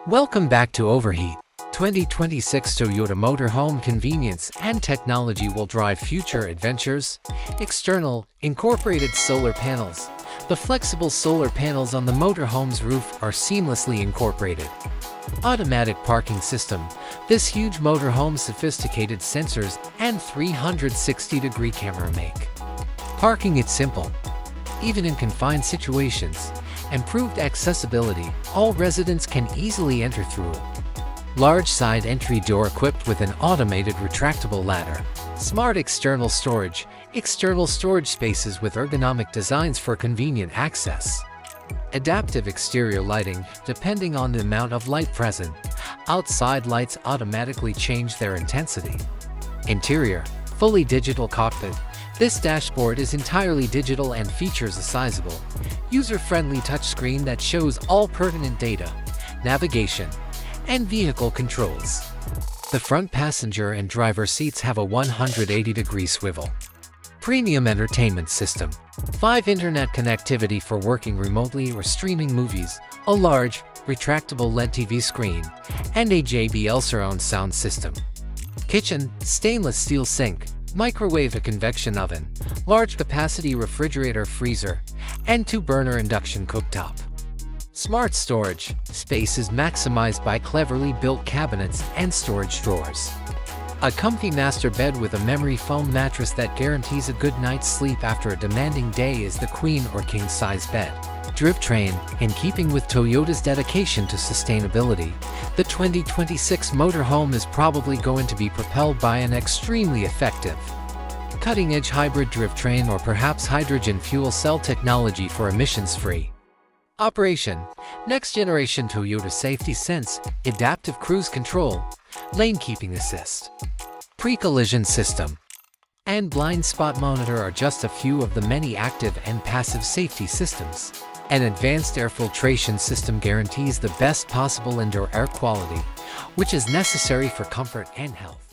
Welcome back to Overheat. 2026 Toyota Motorhome convenience and technology will drive future adventures. External, incorporated solar panels. The flexible solar panels on the motorhome's roof are seamlessly incorporated. Automatic parking system. This huge motorhome's sophisticated sensors and 360-degree camera make parking it simple, even in confined situations. Improved accessibility, all residents can easily enter through it. Large side entry door equipped with an automated retractable ladder. Smart external storage spaces with ergonomic designs for convenient access. Adaptive exterior lighting, depending on the amount of light present. Outside lights automatically change their intensity. Interior, fully digital cockpit. This dashboard is entirely digital and features a sizable, user-friendly touchscreen that shows all pertinent data, navigation, and vehicle controls. The front passenger and driver seats have a 180-degree swivel. Premium entertainment system. 5 internet connectivity for working remotely or streaming movies, a large, retractable LED TV screen, and a JBL surround sound system. Kitchen, stainless steel sink, microwave, a convection oven, large capacity refrigerator freezer, and 2-burner induction cooktop. Smart storage space is maximized by cleverly built cabinets and storage drawers. A comfy master bed with a memory foam mattress that guarantees a good night's sleep after a demanding day is the queen or king size bed. Drivetrain, in keeping with Toyota's dedication to sustainability, the 2026 motorhome is probably going to be propelled by an extremely effective, cutting-edge hybrid drivetrain or perhaps hydrogen fuel cell technology for emissions-free operation. Next-generation Toyota Safety Sense, adaptive cruise control, lane keeping assist, pre-collision system, and blind spot monitor are just a few of the many active and passive safety systems. An advanced air filtration system guarantees the best possible indoor air quality, which is necessary for comfort and health.